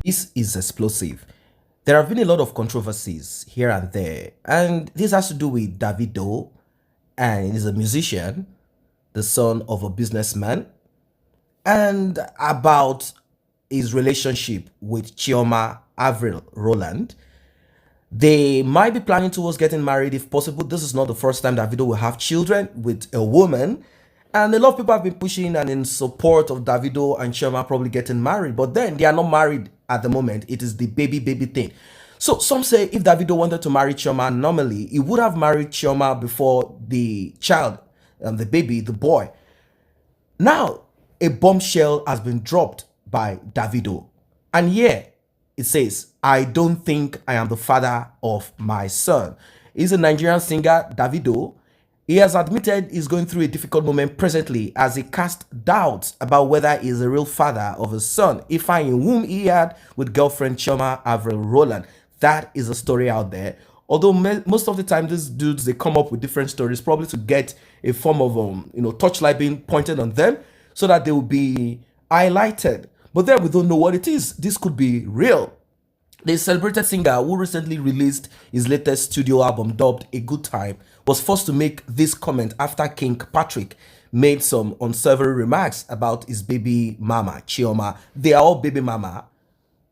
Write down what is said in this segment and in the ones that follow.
This is explosive. There have been a lot of controversies here and there, and this has to do with Davido, and he's a musician, the son of a businessman, and about his relationship with Chioma Avril Roland. They might be planning towards getting married if possible. This is not the first time Davido will have children with a woman. And a lot of people have been pushing and in support of Davido and Chioma probably getting married. But then they are not married at the moment. It is the baby thing. So some say if Davido wanted to marry Chioma normally, he would have married Chioma before the child, the baby, the boy. Now, a bombshell has been dropped by Davido. And here it says, I don't think I am the father of my son. He's a Nigerian singer, Davido. He has admitted he's going through a difficult moment presently as he cast doubts about whether he's the real father of his son, Ifeanyi, whom he had with girlfriend Chioma Avril Roland. That is a story out there. Although most of the time these dudes, they come up with different stories, probably to get a form of torchlight being pointed on them so that they will be highlighted. But then we don't know what it is. This could be real. The celebrated singer who recently released his latest studio album dubbed A Good Time was forced to make this comment after King Patrick made some unsavory remarks about his baby mama, Chioma. They are all baby mama.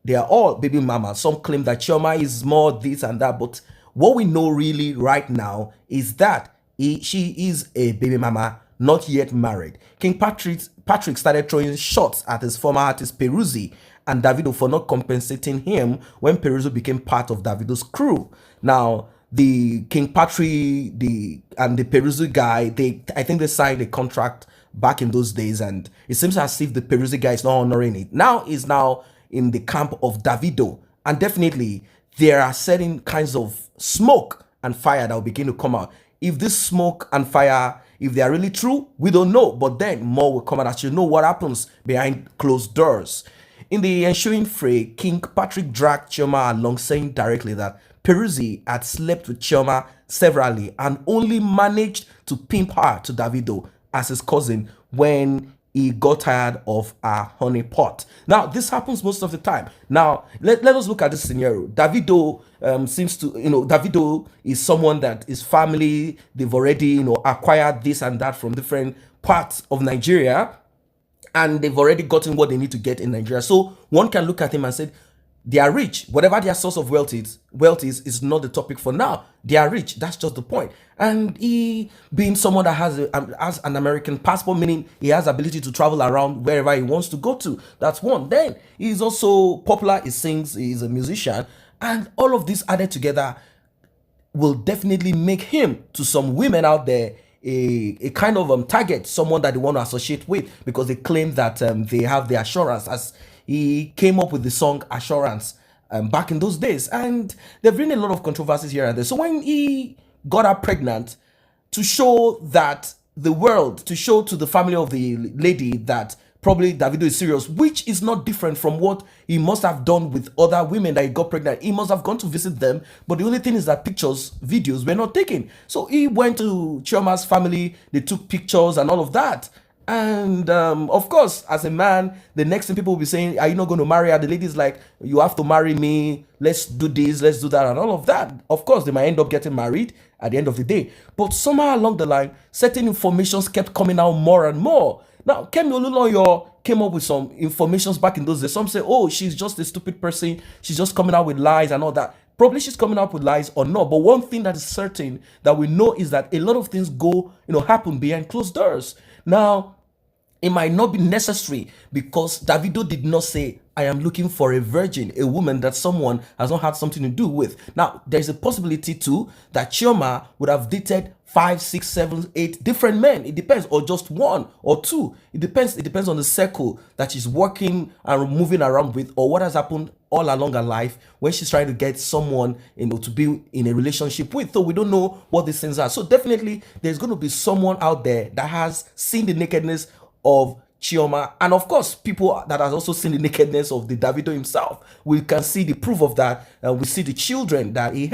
They are all baby mama. Some claim that Chioma is more this and that, but what we know really right now is that she is a baby mama, not yet married. King Patrick started throwing shots at his former artist Peruzzi and Davido for not compensating him when Peruzzi became part of Davido's crew. Now, the King Patrick and the Peruzzi guy, I think they signed a contract back in those days, and it seems as if the Peruzzi guy is not honoring it. Now is now in the camp of Davido, and definitely there are certain kinds of smoke and fire that will begin to come out. If this smoke and fire, if they are really true, we don't know, but then more will come out as you know what happens behind closed doors. In the ensuing fray, King Patrick dragged Chioma along, saying directly that Peruzzi had slept with Chioma severally and only managed to pimp her to Davido as his cousin when he got tired of her honey pot. Now, this happens most of the time. Now, let us look at this scenario. Davido Davido is someone that his family, they've already, acquired this and that from different parts of Nigeria, and they've already gotten what they need to get in Nigeria. So one can look at him and say, they are rich. Whatever their source of wealth is not the topic for now. They are rich. That's just the point. And he, being someone that has an American passport, meaning he has ability to travel around wherever he wants to go to. That's one. Then he's also popular. He sings. He's a musician. And all of this added together will definitely make him, to some women out there, a kind of target, someone that they want to associate with, because they claim that they have the assurance, as he came up with the song Assurance back in those days. And there have been a lot of controversies here and there. So when he got her pregnant, to show that the world, to show to the family of the lady that probably Davido is serious, which is not different from what he must have done with other women that he got pregnant. He must have gone to visit them, but the only thing is that pictures, videos were not taken. So he went to Chioma'S family, they took pictures and all of that. And of course, as a man, the next thing people will be saying, are you not going to marry her? The lady's like, you have to marry me, let's do this, let's do that, and all of that. Of course, they might end up getting married at the end of the day. But somehow along the line, certain informations kept coming out more and more. Now, Kemi Olunloyo came up with some informations back in those days. Some say, oh, she's just a stupid person. She's just coming out with lies and all that. Probably she's coming out with lies or not. But one thing that is certain that we know is that a lot of things happen behind closed doors. Now, it might not be necessary, because Davido did not say, I am looking for a virgin, a woman that someone has not had something to do with. Now, there's a possibility too that Chioma would have dated 5, 6, 7, 8 different men. It depends, or just one or two. It depends on the circle that she's working and moving around with, or what has happened all along her life when she's trying to get someone to be in a relationship with. So we don't know what these things are. So definitely there's going to be someone out there that has seen the nakedness of Chioma, and of course people that have also seen the nakedness of the Davido himself. We can see the proof of that. We see the children that he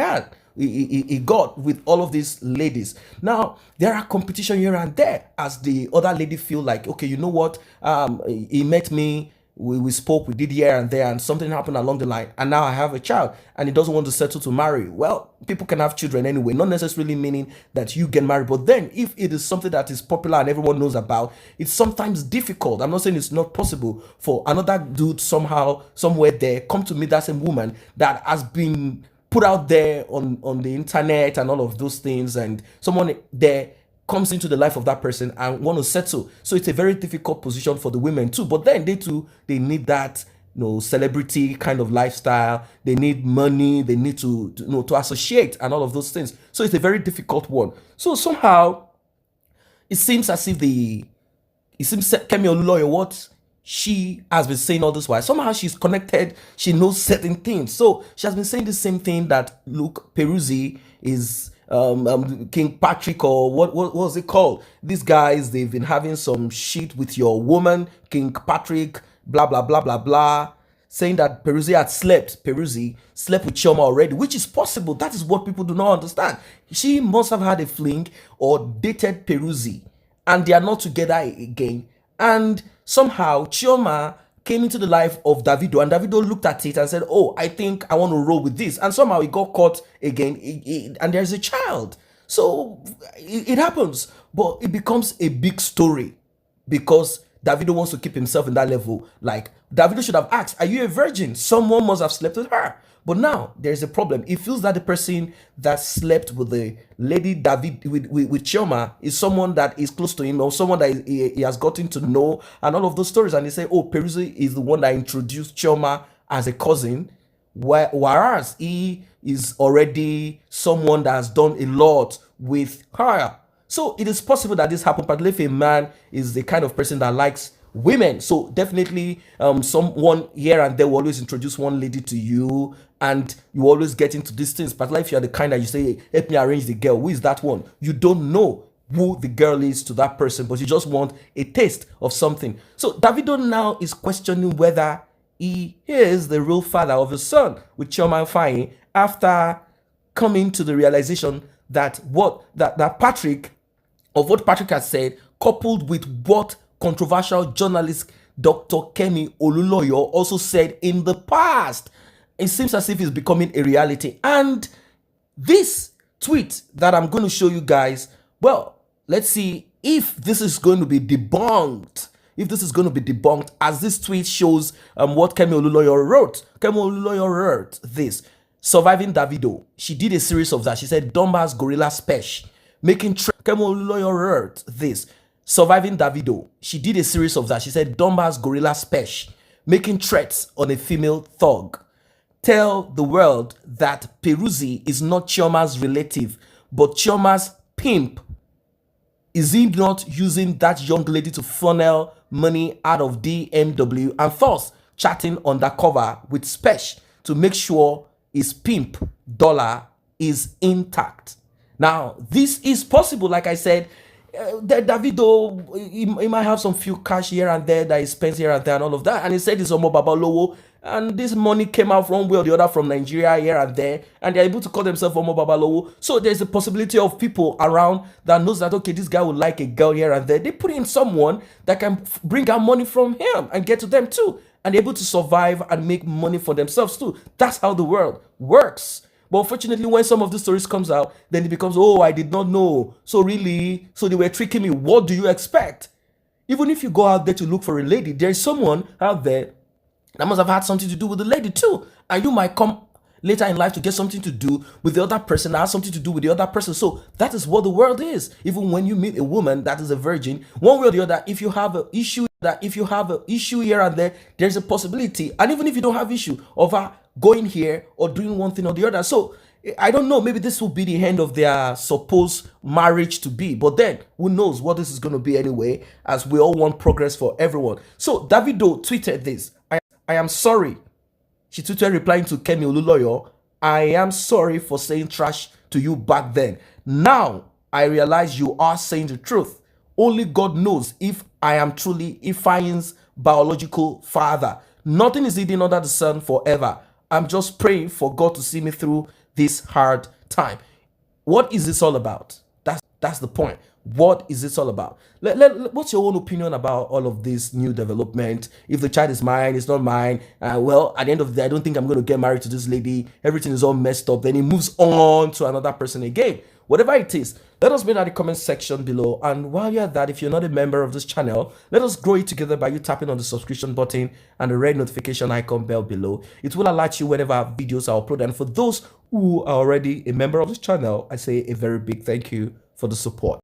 got with all of these ladies. Now there are competition here and there, as the other lady feel like, okay, you know what, he met me we spoke, we did here and there, and something happened along the line, and now I have a child, and he doesn't want to settle to marry. Well, people can have children anyway, not necessarily meaning that you get married. But then, if it is something that is popular and everyone knows about, it's sometimes difficult. I'm not saying it's not possible for another dude somehow, somewhere there, come to meet that same woman that has been put out there on the internet and all of those things, and someone there comes into the life of that person and want to settle. So it's a very difficult position for the women too. But then they too, they need that, celebrity kind of lifestyle. They need money. They need to associate and all of those things. So it's a very difficult one. So somehow it seems as if Kemi Oluloyo, what she has been saying all this while, somehow she's connected. She knows certain things. So she has been saying the same thing that, look, Peruzzi is King Patrick, or what was it called? These guys, they've been having some shit with your woman, King Patrick, blah blah blah blah blah, saying that Peruzzi slept with Chioma already, which is possible. That is what people do not understand. She must have had a fling or dated Peruzzi, and they are not together again. And somehow Chioma came into the life of Davido, and Davido looked at it and said, oh, I think I want to roll with this. And somehow he got caught again, and there's a child. So it happens, but it becomes a big story because Davido wants to keep himself in that level. Like, Davido should have asked, are you a virgin? Someone must have slept with her. But now there's a problem. It feels that the person that slept with the lady with Chioma is someone that is close to him, or someone that he has gotten to know, and all of those stories. And they say, oh, Peruzzi is the one that introduced Chioma as a cousin, whereas he is already someone that has done a lot with her. So it is possible that this happened, but if a man is the kind of person that likes women, so definitely someone here and there will always introduce one lady to you, and you always get into these things. But if you're the kind that you say, help me arrange the girl, who is that one? You don't know who the girl is to that person, but you just want a taste of something. So Davido now is questioning whether he is the real father of his son with Chioma Ifeanyi, after coming to the realization that what Patrick has said, coupled with what controversial journalist Dr. Kemi Oluloyo also said in the past, it seems as if it's becoming a reality. And this tweet that I'm going to show you guys, well, let's see if this is going to be debunked. If this is going to be debunked, as this tweet shows what Kemi Oluloyo wrote. Kemi Oluloyo wrote this: surviving Davido. She did a series of that. She said, Dumba's gorilla special. Making Kemi Oluloyo wrote this: surviving Davido. She did a series of that. She said, Dumba's gorilla special. Making threats on a female thug. Tell the world that Peruzzi is not Chioma'S relative, but Chioma'S pimp. Is he not using that young lady to funnel money out of DMW, and thus chatting undercover with Shxck to make sure his pimp dollar is intact? Now, this is possible. Like I said, Davido, he might have some few cash here and there that he spends here and there and all of that. And he said it's Omo Babalowo, and this money came out from one way or the other from Nigeria here and there, and they're able to call themselves Omo Babalowo. So there's a possibility of people around that knows that, okay, this guy would like a girl here and there. They put in someone that can bring out money from him and get to them too, and they're able to survive and make money for themselves too. That's how the world works. But unfortunately, when some of the stories comes out, then it becomes, oh, I did not know. So really, so they were tricking me. What do you expect? Even if you go out there to look for a lady, there's someone out there that must have had something to do with the lady too. And you might come later in life to get something to do with the other person that has something to do with the other person. So that is what the world is. Even when you meet a woman that is a virgin, one way or the other, if you have an issue here and there, there's a possibility. And even if you don't have issue of her going here or doing one thing or the other. So I don't know, maybe this will be the end of their supposed marriage to be. But then who knows what this is going to be anyway, as we all want progress for everyone. So Davido tweeted this: I am sorry. She tweeted replying to Kemi Oluloyo, I am sorry for saying trash to you back then. Now I realize you are saying the truth. Only God knows if I am truly Ifeanyi's biological father. Nothing is hidden under the sun forever. I'm just praying for God to see me through this hard time. What is this all about? That's the point. What is this all about? What's your own opinion about all of this new development? If the child is mine, it's not mine. Well, at the end of the day, I don't think I'm going to get married to this lady. Everything is all messed up. Then he moves on to another person again. Whatever it is, let us know in the comment section below. And while you're at that, if you're not a member of this channel, let us grow it together by you tapping on the subscription button and the red notification icon bell below. It will alert you whenever our videos are uploaded. And for those who are already a member of this channel, I say a very big thank you for the support.